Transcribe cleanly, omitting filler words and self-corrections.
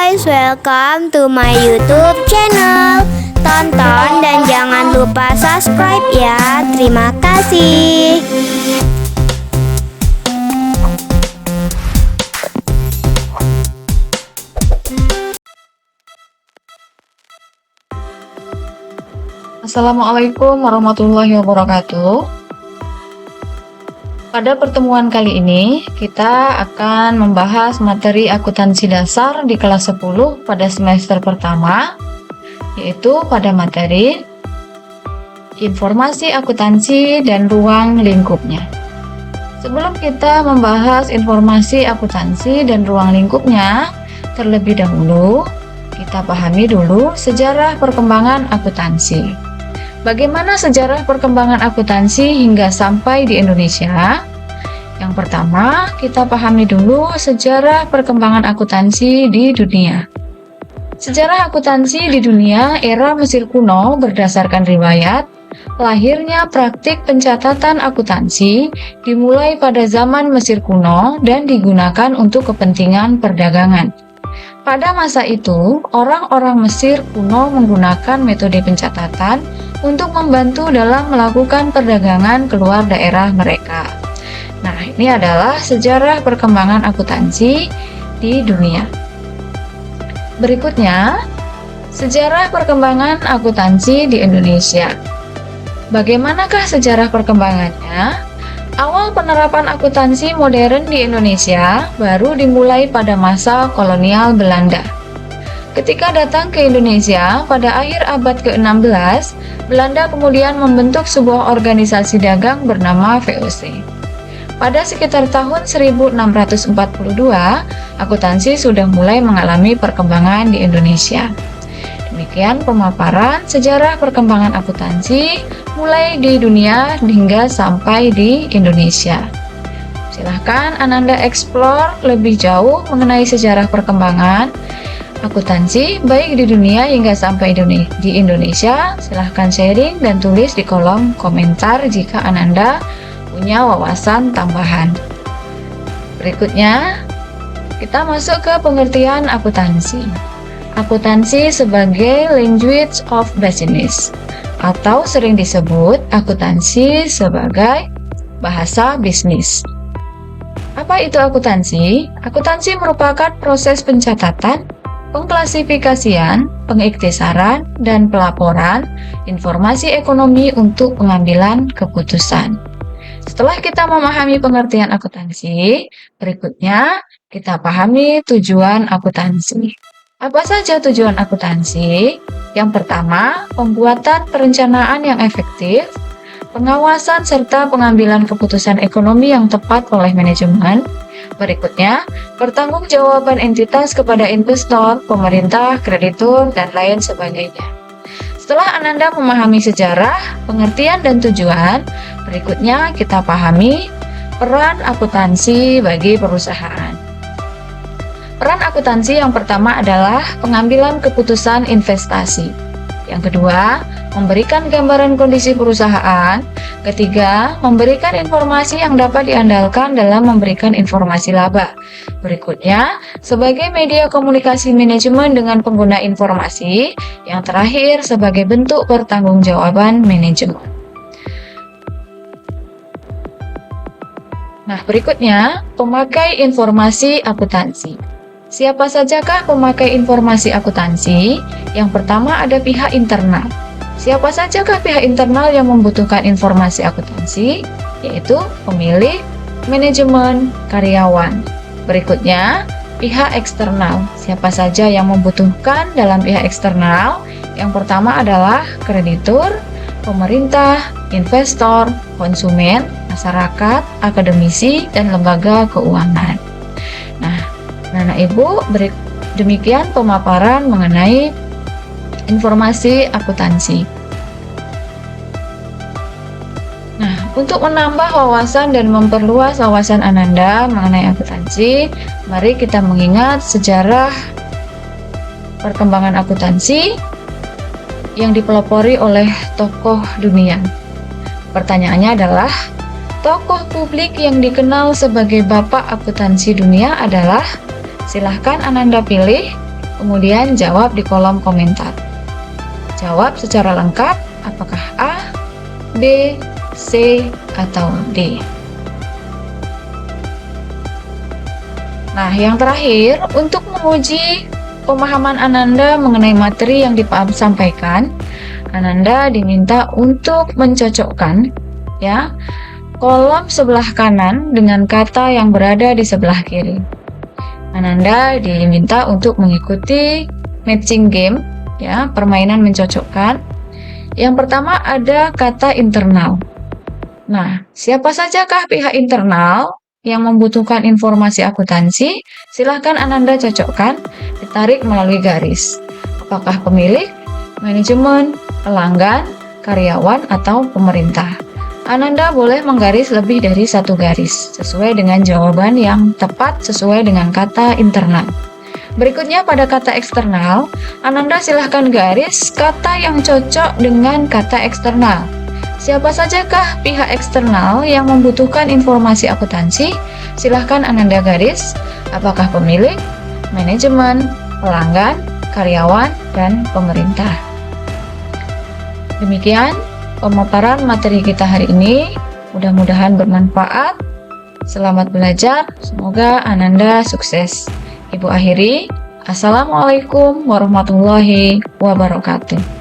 guys, welcome to my YouTube channel. Tonton dan jangan lupa subscribe ya. Terima kasih. Assalamualaikum warahmatullahi wabarakatuh. Pada pertemuan kali ini, kita akan membahas materi akuntansi dasar di kelas 10 pada semester pertama, yaitu pada materi informasi akuntansi dan ruang lingkupnya. Sebelum kita membahas informasi akuntansi dan ruang lingkupnya, terlebih dahulu kita pahami dulu sejarah perkembangan akuntansi. Bagaimana sejarah perkembangan akuntansi hingga sampai di Indonesia? Yang pertama, kita pahami dulu sejarah perkembangan akuntansi di dunia. Sejarah akuntansi di dunia era Mesir kuno berdasarkan riwayat, lahirnya praktik pencatatan akuntansi dimulai pada zaman Mesir kuno dan digunakan untuk kepentingan perdagangan. Pada masa itu, orang-orang Mesir kuno menggunakan metode pencatatan untuk membantu dalam melakukan perdagangan keluar daerah mereka. Nah, ini adalah sejarah perkembangan akuntansi di dunia. Berikutnya, sejarah perkembangan akuntansi di Indonesia. Bagaimanakah sejarah perkembangannya? Awal penerapan akuntansi modern di Indonesia baru dimulai pada masa kolonial Belanda. Ketika datang ke Indonesia pada akhir abad ke-16, Belanda kemudian membentuk sebuah organisasi dagang bernama VOC. Pada sekitar tahun 1642, akuntansi sudah mulai mengalami perkembangan di Indonesia. Demikian pemaparan sejarah perkembangan akuntansi mulai di dunia hingga sampai di Indonesia. Silahkan Ananda explore lebih jauh mengenai sejarah perkembangan akuntansi baik di dunia hingga sampai di Indonesia. Silahkan sharing dan tulis di kolom komentar jika Ananda punya wawasan tambahan. Berikutnya, kita masuk ke pengertian akuntansi. Akuntansi sebagai language of business, atau sering disebut akuntansi sebagai bahasa bisnis. Apa itu akuntansi? Akuntansi merupakan proses pencatatan, pengklasifikasian, pengiktisaran, dan pelaporan informasi ekonomi untuk pengambilan keputusan. Setelah kita memahami pengertian akuntansi, berikutnya kita pahami tujuan akuntansi. Apa saja tujuan akuntansi? Yang pertama, pembuatan perencanaan yang efektif, pengawasan serta pengambilan keputusan ekonomi yang tepat oleh manajemen. Berikutnya, pertanggungjawaban entitas kepada investor, pemerintah, kreditur, dan lain sebagainya. Setelah Ananda memahami sejarah, pengertian, dan tujuan, berikutnya kita pahami peran akuntansi bagi perusahaan. Peran akuntansi yang pertama adalah pengambilan keputusan investasi. Yang kedua, memberikan gambaran kondisi perusahaan. Ketiga, memberikan informasi yang dapat diandalkan dalam memberikan informasi laba. Berikutnya, sebagai media komunikasi manajemen dengan pengguna informasi. Yang terakhir, sebagai bentuk pertanggungjawaban manajemen. Nah, berikutnya, pemakai informasi akuntansi. Siapa sajakah pemakai informasi akuntansi? Yang pertama ada pihak internal. Siapa sajakah pihak internal yang membutuhkan informasi akuntansi? Yaitu pemilik, manajemen, karyawan. Berikutnya, pihak eksternal. Siapa saja yang membutuhkan dalam pihak eksternal? Yang pertama adalah kreditur, pemerintah, investor, konsumen, masyarakat, akademisi, dan lembaga keuangan. Nah, Anak Ibu, demikian pemaparan mengenai informasi akuntansi. Nah, untuk menambah wawasan dan memperluas wawasan Ananda mengenai akuntansi, mari kita mengingat sejarah perkembangan akuntansi yang dipelopori oleh tokoh dunia. Pertanyaannya adalah, tokoh publik yang dikenal sebagai Bapak Akuntansi Dunia adalah? Silahkan Ananda pilih kemudian jawab di kolom komentar. Jawab secara lengkap, apakah A, B, C, atau D. Nah, yang terakhir, untuk menguji pemahaman Ananda mengenai materi yang disampaikan, Ananda diminta untuk mencocokkan kolom sebelah kanan dengan kata yang berada di sebelah kiri. Ananda diminta untuk mengikuti matching game, permainan mencocokkan. Yang pertama ada kata internal. Nah, siapa sajakah pihak internal yang membutuhkan informasi akuntansi? Silahkan Ananda cocokkan, ditarik melalui garis. Apakah pemilik, manajemen, pelanggan, karyawan, atau pemerintah? Ananda boleh menggaris lebih dari satu garis, sesuai dengan jawaban yang tepat sesuai dengan kata internal. Berikutnya pada kata eksternal, Ananda silahkan garis kata yang cocok dengan kata eksternal. Siapa sajakah pihak eksternal yang membutuhkan informasi akuntansi? Silahkan Ananda garis, apakah pemilik, manajemen, pelanggan, karyawan, dan pemerintah. Demikian pemaparan materi kita hari ini. Mudah-mudahan bermanfaat. Selamat belajar, semoga Ananda sukses. Ibu akhiri, Assalamualaikum warahmatullahi wabarakatuh.